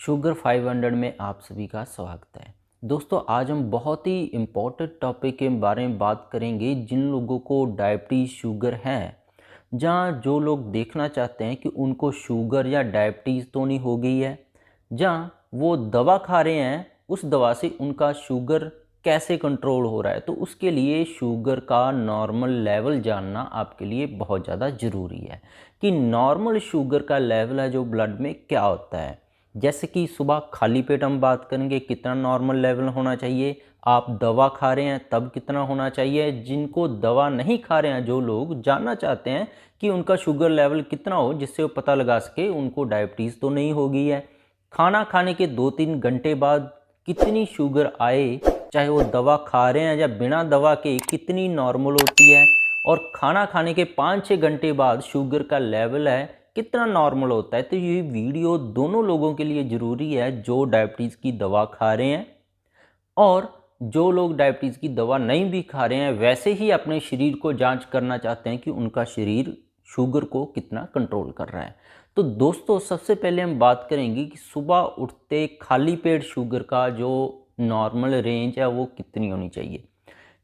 Sugar 500 में आप सभी का स्वागत है। दोस्तों, आज हम बहुत ही इम्पोर्टेंट टॉपिक के बारे में बात करेंगे जिन लोगों को डायबिटीज़ शुगर है, जहाँ जो लोग देखना चाहते हैं कि उनको शुगर या डायबिटीज़ तो नहीं हो गई है, जहाँ वो दवा खा रहे हैं, उस दवा से उनका शुगर कैसे कंट्रोल हो रहा है। तो उसके लिए शुगर का नॉर्मल लेवल जानना आपके लिए बहुत ज़्यादा ज़रूरी है कि नॉर्मल शुगर का लेवल है जो ब्लड में क्या होता है। जैसे कि सुबह खाली पेट हम बात करेंगे कितना नॉर्मल लेवल होना चाहिए, आप दवा खा रहे हैं तब कितना होना चाहिए, जिनको दवा नहीं खा रहे हैं जो लोग जानना चाहते हैं कि उनका शुगर लेवल कितना हो जिससे वो पता लगा सके उनको डायबिटीज़ तो नहीं हो गई है। खाना खाने के 2-3 घंटे बाद कितनी शुगर आए, चाहे वो दवा खा रहे हैं या बिना दवा के, कितनी नॉर्मल होती है। और खाना खाने के 5-6 घंटे बाद शुगर का लेवल है कितना नॉर्मल होता है। तो ये वीडियो दोनों लोगों के लिए ज़रूरी है, जो डायबिटीज़ की दवा खा रहे हैं और जो लोग डायबिटीज़ की दवा नहीं भी खा रहे हैं, वैसे ही अपने शरीर को जांच करना चाहते हैं कि उनका शरीर शुगर को कितना कंट्रोल कर रहा है। तो दोस्तों, सबसे पहले हम बात करेंगे कि सुबह उठते खाली पेट शुगर का जो नॉर्मल रेंज है वो कितनी होनी चाहिए।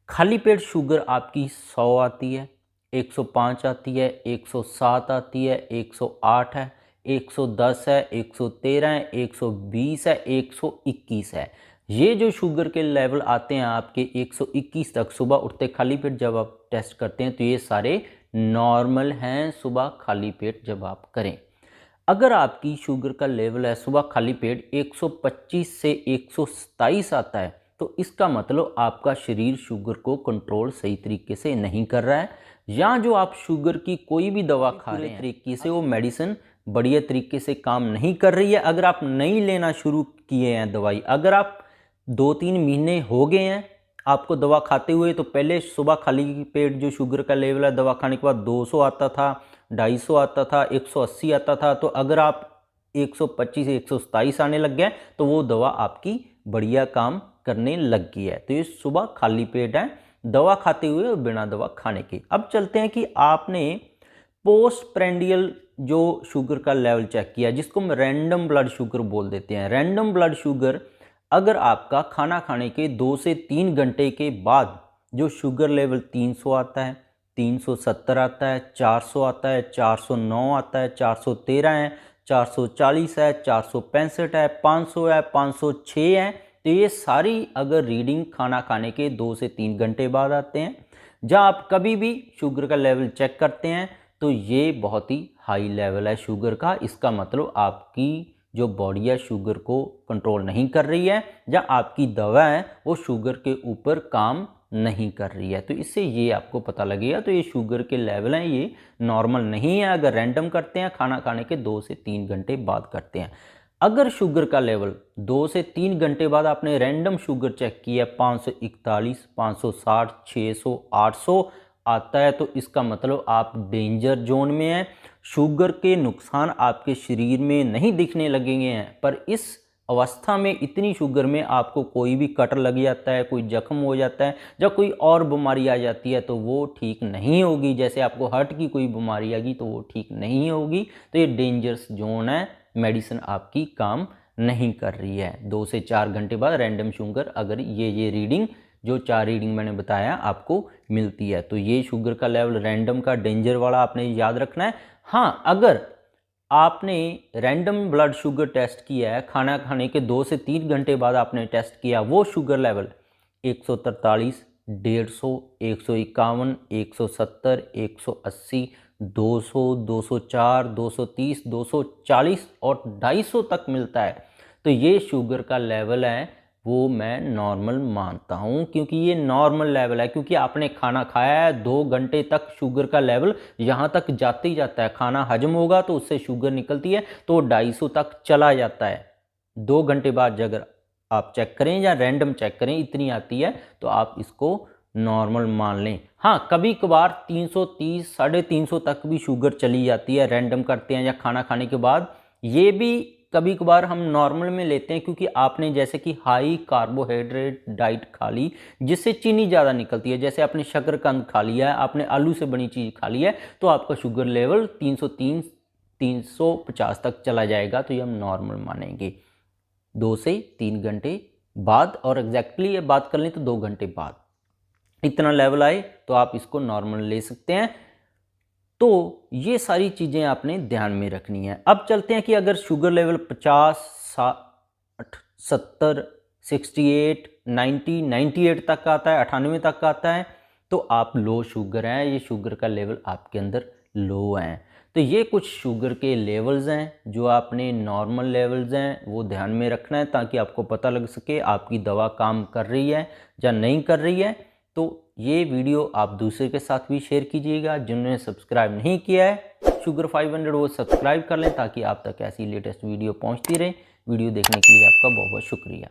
खाली पेट शुगर आपकी 100 आती है, 105 आती है, 107 आती है, 108 है, 110 है, 113 है, 120 है, 121 है। ये जो शुगर के लेवल आते हैं आपके 121 तक सुबह उठते खाली पेट जब आप टेस्ट करते हैं, तो ये सारे नॉर्मल हैं सुबह खाली पेट जब आप करें। अगर आपकी शुगर का लेवल है सुबह खाली पेट 125 से 127 आता है, तो इसका मतलब आपका शरीर शुगर को कंट्रोल सही तरीके से नहीं कर रहा है, या जो आप शुगर की कोई भी दवा खा रहे हैं तरीके से वो मेडिसिन बढ़िया तरीके से काम नहीं कर रही है। अगर आप नहीं लेना शुरू किए हैं दवाई, अगर आप 2-3 महीने हो गए हैं आपको दवा खाते हुए, तो पहले सुबह खाली पेट जो शुगर का लेवल है दवा खाने के बाद 200 आता था, 250 आता था, 180 आता था, तो अगर आप 125 127 आने लग गए तो वो दवा आपकी बढ़िया काम करने लग गई है। तो ये सुबह खाली पेट है दवा खाते हुए और बिना दवा खाने के। अब चलते हैं कि आपने पोस्ट प्रेंडियल जो शुगर का लेवल चेक किया, जिसको हम रैंडम ब्लड शुगर बोल देते हैं। रैंडम ब्लड शुगर, अगर आपका खाना खाने के 2 से 3 घंटे के बाद जो शुगर लेवल 300 आता है, 370 आता है, 400 आता है, 409 आता है, 413 है, 440 है, 465 है, 500 है, 506 है, तो ये सारी अगर रीडिंग खाना खाने के 2 से 3 घंटे बाद आते हैं। जब आप कभी भी शुगर का लेवल चेक करते हैं तो ये बहुत ही हाई लेवल है शुगर का, इसका मतलब आपकी जो बॉडी है शुगर को कंट्रोल नहीं कर रही है, या आपकी दवा है वो शुगर के ऊपर काम नहीं कर रही है। तो इससे ये आपको पता लगेगा। तो ये शुगर के लेवल हैं, ये नॉर्मल नहीं है अगर रैंडम करते हैं, खाना खाने के 2 से 3 घंटे बाद करते हैं। अगर शुगर का लेवल 2 से 3 घंटे बाद आपने रैंडम शुगर चेक किया 541, 560, 600, 800 आता है, तो इसका मतलब आप डेंजर जोन में हैं। शुगर के नुकसान आपके शरीर में नहीं दिखने लगेंगे हैं, पर इस अवस्था में इतनी शुगर में आपको कोई भी कट लग जाता है, कोई जख्म हो जाता है, या कोई और बीमारी आ जाती है तो वो ठीक नहीं होगी। जैसे आपको हार्ट की कोई बीमारी आ गई तो वो ठीक नहीं होगी। तो ये डेंजरस जोन है, मेडिसिन आपकी काम नहीं कर रही है। 2 से 4 घंटे बाद रैंडम शुगर अगर ये रीडिंग जो 4 रीडिंग मैंने बताया आपको मिलती है, तो ये शुगर का लेवल रैंडम का डेंजर वाला आपने याद रखना है। हाँ, अगर आपने रैंडम ब्लड शुगर टेस्ट किया है, खाना खाने के 2 से 3 घंटे बाद आपने टेस्ट किया, वो शुगर लेवल 143, 150, 151, 170, 180, 200, 204, 230, 240 और 250 तक मिलता है, तो ये शुगर का लेवल है वो मैं नॉर्मल मानता हूँ, क्योंकि ये नॉर्मल लेवल है। क्योंकि आपने खाना खाया है 2 घंटे तक शुगर का लेवल यहाँ तक जाते ही जाता है, खाना हजम होगा तो उससे शुगर निकलती है तो 250 तक चला जाता है। 2 घंटे बाद अगर आप चेक करें या रैंडम चेक करें इतनी आती है तो आप इसको नॉर्मल मान लें। हाँ, कभी कभार 330, 350 तक भी शुगर चली जाती है रैंडम करते हैं या खाना खाने के बाद, ये भी कभी कभार हम नॉर्मल में लेते हैं, क्योंकि आपने जैसे कि हाई कार्बोहाइड्रेट डाइट खा ली जिससे चीनी ज़्यादा निकलती है, जैसे आपने शकरकंद खा लिया है, आपने आलू से बनी चीज़ खा ली है, तो आपका शुगर लेवल 303, 350 तक चला जाएगा, तो ये हम नॉर्मल मानेंगे। 2 से 3 घंटे बाद, और एग्जैक्टली ये बात कर लें तो 2 घंटे बाद इतना लेवल आए तो आप इसको नॉर्मल ले सकते हैं। तो ये सारी चीज़ें आपने ध्यान में रखनी है। अब चलते हैं कि अगर शुगर लेवल 50, 60, 70, 68, 90, 98 तक आता है, 98 तक आता है, तो आप लो शुगर हैं, ये शुगर का लेवल आपके अंदर लो है। तो ये कुछ शुगर के लेवल्स हैं जो आपने नॉर्मल लेवल्स हैं वो ध्यान में रखना है, ताकि आपको पता लग सके आपकी दवा काम कर रही है या नहीं कर रही है। तो ये वीडियो आप दूसरे के साथ भी शेयर कीजिएगा। जिन्होंने सब्सक्राइब नहीं किया है शुगर 500 वो सब्सक्राइब कर लें, ताकि आप तक ऐसी लेटेस्ट वीडियो पहुंचती रहे। वीडियो देखने के लिए आपका बहुत बहुत शुक्रिया।